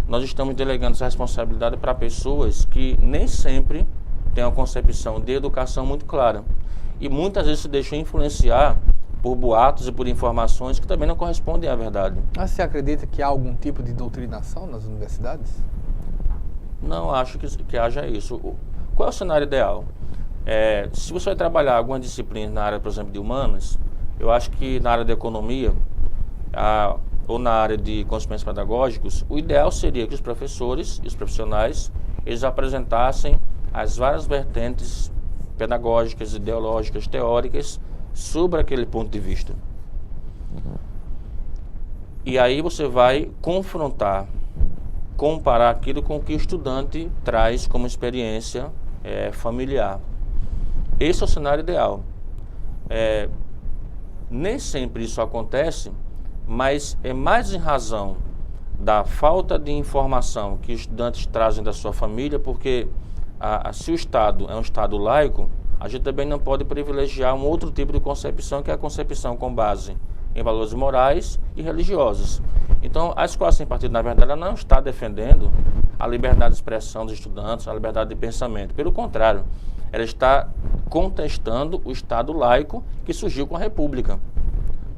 nós estamos delegando essa responsabilidade para pessoas que nem sempre têm uma concepção de educação muito clara. E muitas vezes se deixam influenciar por boatos e por informações que também não correspondem à verdade. Mas você acredita que há algum tipo de doutrinação nas universidades? Não acho que haja isso. Qual é o cenário ideal? Se você vai trabalhar alguma disciplina na área, por exemplo, de humanas, eu acho que na área de economia ou na área de conhecimentos pedagógicos, o ideal seria que os professores e os profissionais eles apresentassem as várias vertentes pedagógicas, ideológicas, teóricas sobre aquele ponto de vista. E aí você vai confrontar, comparar aquilo com o que o estudante traz como experiência familiar. Esse é o cenário ideal. Nem sempre isso acontece, mas é mais em razão da falta de informação que os estudantes trazem da sua família, porque se o Estado é um Estado laico, a gente também não pode privilegiar um outro tipo de concepção, que é a concepção com base em valores morais e religiosos. Então, a escola sem partido, na verdade, ela não está defendendo a liberdade de expressão dos estudantes, a liberdade de pensamento. Pelo contrário, ela está contestando o Estado laico que surgiu com a República.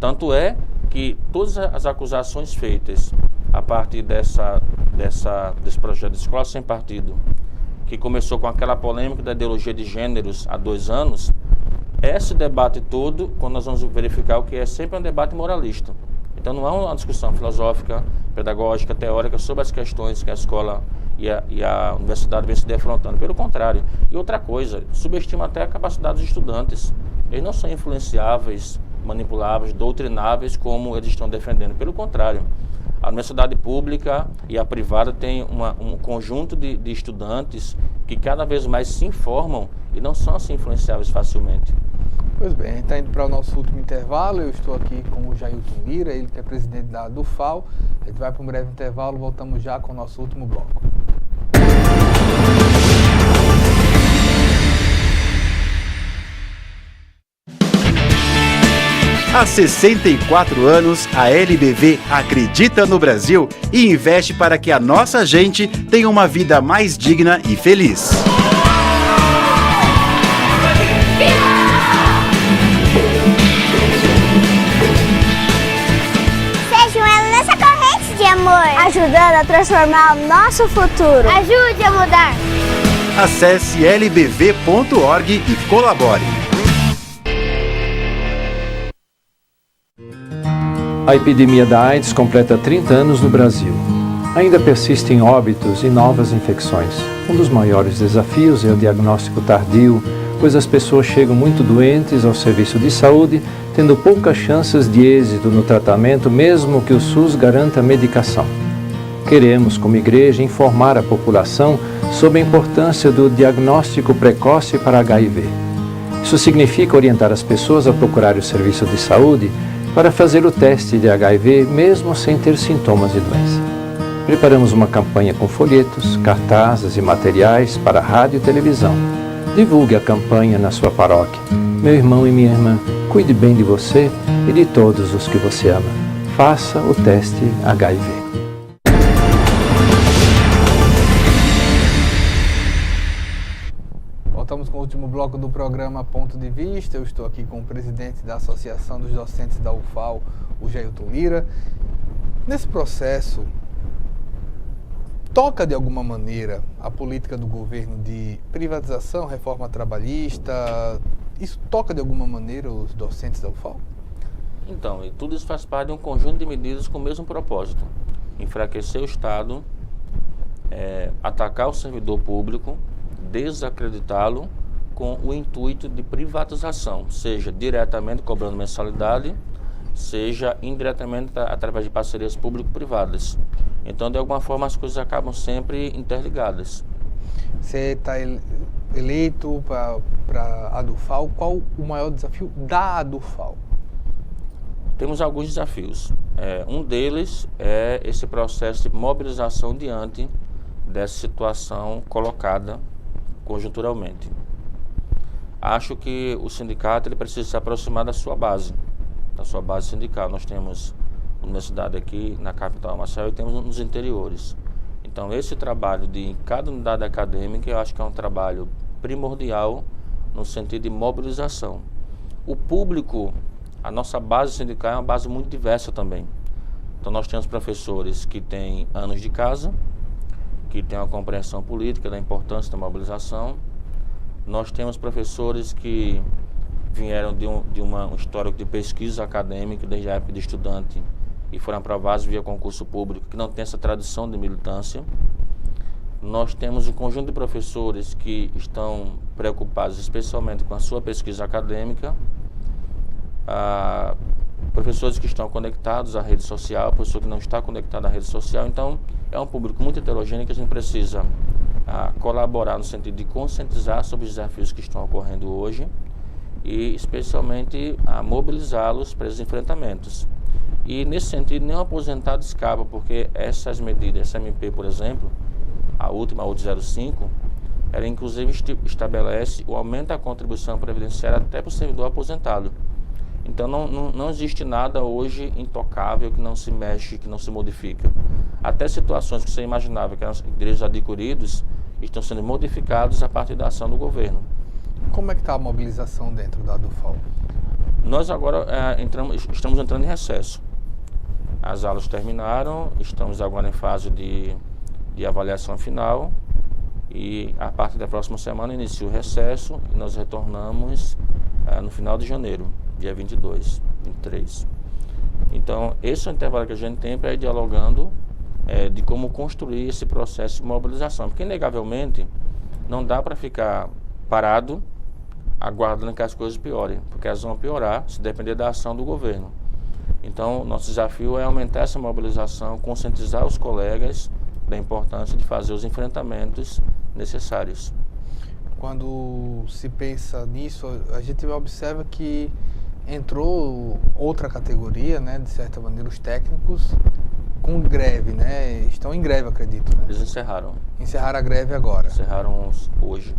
Tanto é que todas as acusações feitas a partir desse projeto de escola sem partido, que começou com aquela polêmica da ideologia de gêneros há 2 anos, esse debate todo, quando nós vamos verificar o que é sempre um debate moralista. Então não há uma discussão filosófica, pedagógica, teórica sobre as questões que a escola e a universidade vem se defrontando. Pelo contrário. E outra coisa, subestima até a capacidade dos estudantes. Eles não são influenciáveis, manipuláveis, doutrináveis como eles estão defendendo. Pelo contrário. A universidade pública e a privada tem um conjunto de estudantes que cada vez mais se informam e não são assim influenciáveis facilmente. Pois bem, a gente está indo para o nosso último intervalo. Eu estou aqui com o Jailton Lira, ele que é presidente da DUFAL. A gente vai para um breve intervalo, voltamos já com o nosso último bloco. Há 64 anos, a LBV acredita no Brasil e investe para que a nossa gente tenha uma vida mais digna e feliz. Seja um elo nessa corrente de amor, ajudando a transformar o nosso futuro. Ajude a mudar. Acesse lbv.org e colabore. A epidemia da AIDS completa 30 anos no Brasil. Ainda persistem óbitos e novas infecções. Um dos maiores desafios é o diagnóstico tardio, pois as pessoas chegam muito doentes ao serviço de saúde, tendo poucas chances de êxito no tratamento, mesmo que o SUS garanta medicação. Queremos, como igreja, informar a população sobre a importância do diagnóstico precoce para HIV. Isso significa orientar as pessoas a procurar o serviço de saúde para fazer o teste de HIV mesmo sem ter sintomas de doença. Preparamos uma campanha com folhetos, cartazes e materiais para rádio e televisão. Divulgue a campanha na sua paróquia. Meu irmão e minha irmã, cuide bem de você e de todos os que você ama. Faça o teste HIV. Voltamos com o último bloco do programa Ponto de Vista. Eu estou aqui com o presidente da Associação dos Docentes da UFAL, o Jailton Lira. Nesse processo, toca de alguma maneira a política do governo de privatização, reforma trabalhista? Isso toca de alguma maneira os docentes da UFAL? Então, e tudo isso faz parte de um conjunto de medidas com o mesmo propósito: enfraquecer o Estado, atacar o servidor público, desacreditá-lo com o intuito de privatização, seja diretamente cobrando mensalidade, seja indiretamente através de parcerias público-privadas. Então, de alguma forma, as coisas acabam sempre interligadas. Você está eleito para a DUFAL. Qual o maior desafio da DUFAL? Temos alguns desafios. Um deles é esse processo de mobilização diante dessa situação colocada conjunturalmente. Acho que o sindicato ele precisa se aproximar da sua base sindical. Nós temos universidade aqui na capital, Maceió, e temos nos interiores. Então, esse trabalho de cada unidade acadêmica, eu acho que é um trabalho primordial no sentido de mobilização. O público, a nossa base sindical é uma base muito diversa também. Então, nós temos professores que têm anos de casa, que têm uma compreensão política da importância da mobilização. Nós temos professores que vieram de um histórico de pesquisa acadêmica desde a época de estudante e foram aprovados via concurso público, que não tem essa tradição de militância. Nós temos um conjunto de professores que estão preocupados especialmente com a sua pesquisa acadêmica, professores que estão conectados à rede social, professor que não está conectado à rede social. Então, é um público muito heterogêneo que a gente precisa colaborar no sentido de conscientizar sobre os desafios que estão ocorrendo hoje e, especialmente, mobilizá-los para esses enfrentamentos. E, nesse sentido, nenhum aposentado escapa, porque essas medidas, essa MP, por exemplo, a última, a 805, ela inclusive estabelece o aumento da contribuição previdenciária até para o servidor aposentado. Então, não existe nada hoje intocável que não se mexe, que não se modifica. até situações que você imaginava que eram direitos adquiridos estão sendo modificados a partir da ação do governo. Como é que está a mobilização dentro da DUFAL? Nós agora estamos entrando em recesso. As aulas terminaram, estamos agora em fase de avaliação final e a partir da próxima semana inicia o recesso e nós retornamos no final de janeiro, dia 22, 23. Então, esse é o intervalo que a gente tem para ir dialogando de como construir esse processo de mobilização, porque inegavelmente não dá para ficar parado aguardando que as coisas piorem, porque elas vão piorar se depender da ação do governo. Então, nosso desafio é aumentar essa mobilização, conscientizar os colegas da importância de fazer os enfrentamentos necessários. Quando se pensa nisso, a gente observa que entrou outra categoria, né, de certa maneira, os técnicos com greve, né? Estão em greve, acredito, né? Eles encerraram. Encerraram a greve agora. Encerraram hoje.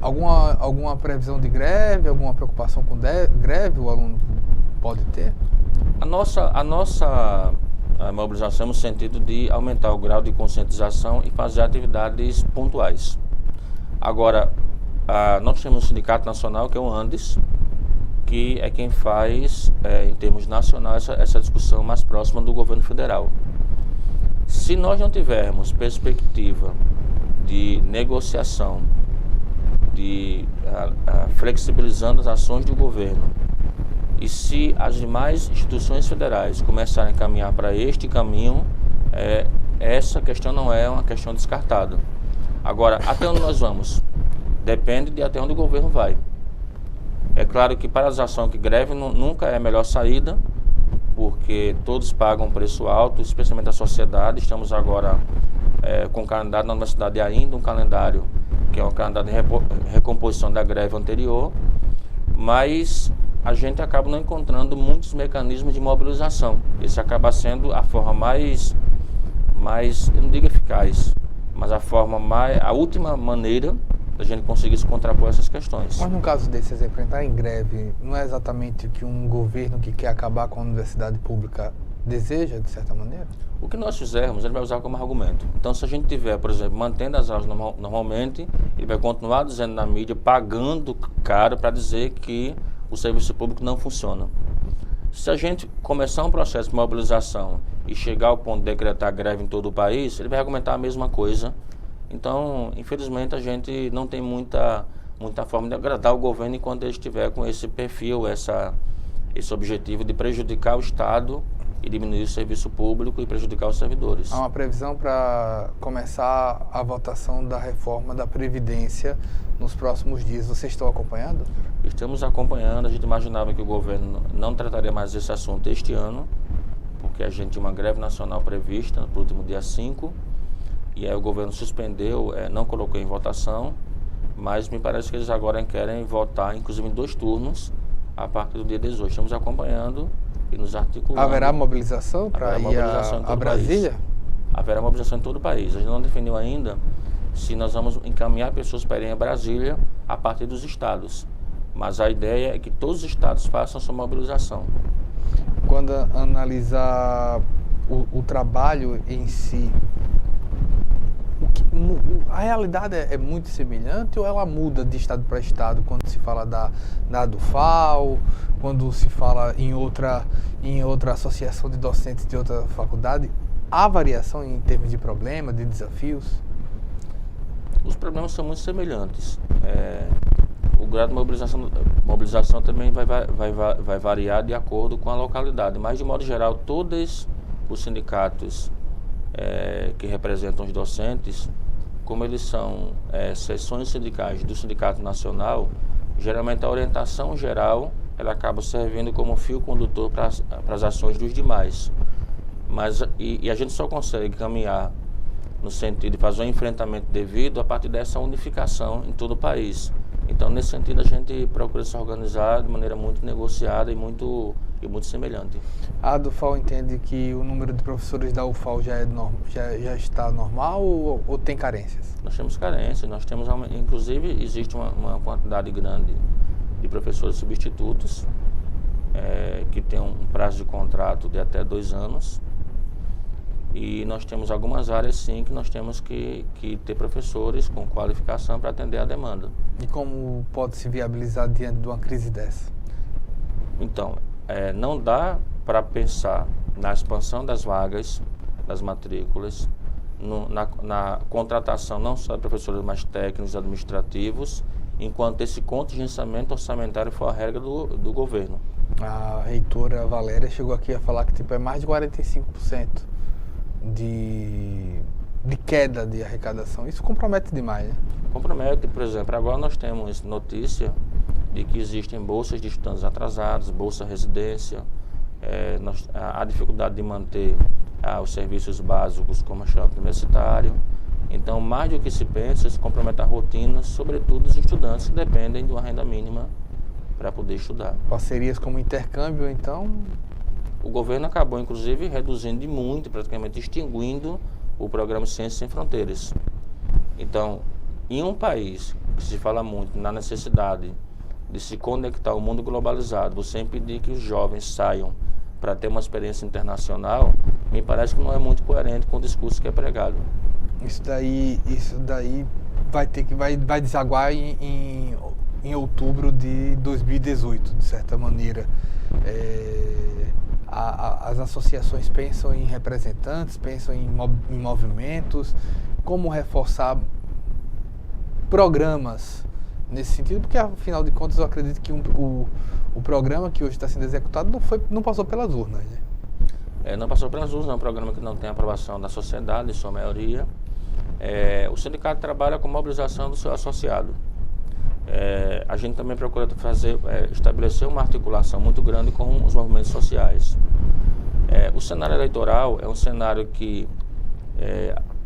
Alguma previsão de greve, alguma preocupação com greve o aluno pode ter? A nossa mobilização é no sentido de aumentar o grau de conscientização e fazer atividades pontuais. Agora, nós temos um sindicato nacional, que é o Andes, que é quem faz, em termos nacionais, essa discussão mais próxima do governo federal. Se nós não tivermos perspectiva de negociação, de flexibilizando as ações do governo, e se as demais instituições federais começarem a caminhar para este caminho, essa questão não é uma questão descartada. Agora, até onde nós vamos? Depende de até onde o governo vai. É claro que paralisação, que greve nunca é a melhor saída, porque todos pagam um preço alto, especialmente a sociedade. Estamos agora com um calendário na universidade ainda, um calendário que é um calendário de recomposição da greve anterior, mas a gente acaba não encontrando muitos mecanismos de mobilização. Esse acaba sendo a forma mais eu não digo eficaz, mas a última maneira da gente conseguir se contrapor essas questões. Mas no caso desse exemplo, entrar em greve não é exatamente o que um governo que quer acabar com a universidade pública deseja, de certa maneira? O que nós fizermos, ele vai usar como argumento. Então, se a gente tiver, por exemplo, mantendo as aulas normalmente, ele vai continuar dizendo na mídia, pagando caro para dizer que o serviço público não funciona. Se a gente começar um processo de mobilização e chegar ao ponto de decretar greve em todo o país, ele vai argumentar a mesma coisa. Então, infelizmente, a gente não tem muita forma de agradar o governo enquanto ele estiver com esse perfil, esse objetivo de prejudicar o Estado e diminuir o serviço público e prejudicar os servidores. Há uma previsão para começar a votação da reforma da Previdência nos próximos dias. Vocês estão acompanhando? Estamos acompanhando. A gente imaginava que o governo não trataria mais desse assunto este ano, porque a gente tinha uma greve nacional prevista no último dia 5, e aí o governo suspendeu, não colocou em votação, mas me parece que eles agora querem votar, inclusive em 2 turnos, a partir do dia 18. Estamos acompanhando e nos articulando. Haverá mobilização para ir a Brasília? Haverá mobilização em todo o país. A gente não definiu ainda se nós vamos encaminhar pessoas para irem a Brasília a partir dos estados. Mas a ideia é que todos os estados façam sua mobilização. Quando analisar o trabalho em si, a realidade é muito semelhante ou ela muda de estado para estado quando se fala da DUFAL, quando se fala em outra associação de docentes de outra faculdade? Há variação em termos de problema, de desafios? Os problemas são muito semelhantes. O grau de mobilização também vai variar de acordo com a localidade, mas de modo geral todos os sindicatos que representam os docentes, como eles são seções sindicais do Sindicato Nacional, geralmente a orientação geral ela acaba servindo como fio condutor para as ações dos demais. E a gente só consegue caminhar no sentido de fazer um enfrentamento devido a partir dessa unificação em todo o país. Então, nesse sentido, a gente procura se organizar de maneira muito negociada e muito semelhante. A DUFAL entende que o número de professores da UFAL já está normal ou tem carências? Nós temos carências, inclusive existe uma quantidade grande de professores substitutos que tem um prazo de contrato de até 2 anos E nós temos algumas áreas, sim, que nós temos que ter professores com qualificação para atender a demanda. E como pode se viabilizar diante de uma crise dessa? Então, não dá para pensar na expansão das vagas, das matrículas, na contratação não só de professores, mas técnicos e administrativos, enquanto esse contingenciamento orçamentário for a regra do governo. A reitora Valéria chegou aqui a falar que é mais de 45% de queda de arrecadação. Isso compromete demais, né? Compromete, por exemplo, agora nós temos notícia de que existem bolsas de estudantes atrasados, bolsa residência, a dificuldade de manter os serviços básicos como a estudo universitário. Então, mais do que se pensa, se compromete a rotina, sobretudo os estudantes que dependem de uma renda mínima para poder estudar. Parcerias como intercâmbio, então? O governo acabou, inclusive, reduzindo de muito, praticamente extinguindo o programa Ciências Sem Fronteiras. Então, em um país que se fala muito na necessidade de se conectar ao mundo globalizado, você impedir que os jovens saiam para ter uma experiência internacional, me parece que não é muito coerente com o discurso que é pregado. Isso daí vai desaguar em outubro de 2018, de certa maneira. As associações pensam em representantes, pensam em movimentos, como reforçar programas nesse sentido, porque afinal de contas eu acredito que o programa que hoje está sendo executado não passou pelas urnas, né? Não passou pelas urnas, é um programa que não tem aprovação da sociedade, em sua maioria. O sindicato trabalha com mobilização do seu associado. A gente também procura estabelecer uma articulação muito grande com os movimentos sociais. O cenário eleitoral é um cenário que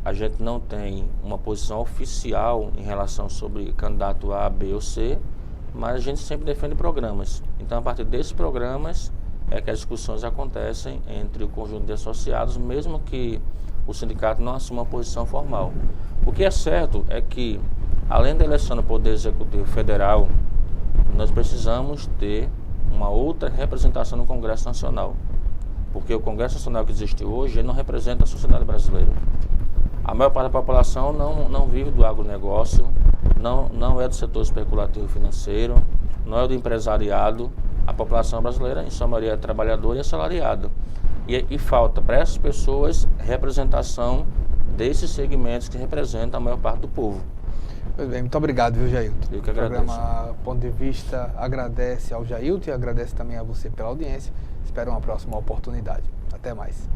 a gente não tem uma posição oficial em relação sobre candidato A, B ou C, mas a gente sempre defende programas. Então, a partir desses programas é que as discussões acontecem entre o conjunto de associados, mesmo que o sindicato não assuma uma posição formal. O que é certo é que, além da eleição do Poder Executivo Federal, nós precisamos ter uma outra representação no Congresso Nacional. Porque o Congresso Nacional que existe hoje, ele não representa a sociedade brasileira. A maior parte da população não vive do agronegócio, não é do setor especulativo financeiro, não é do empresariado. A população brasileira, em sua maioria, é trabalhadora e assalariada. E falta para essas pessoas representação desses segmentos que representam a maior parte do povo. Pois bem, muito obrigado, viu, Jailton? Eu que agradeço. O programa Ponto de Vista agradece ao Jailton e agradece também a você pela audiência. Espero uma próxima oportunidade. Até mais.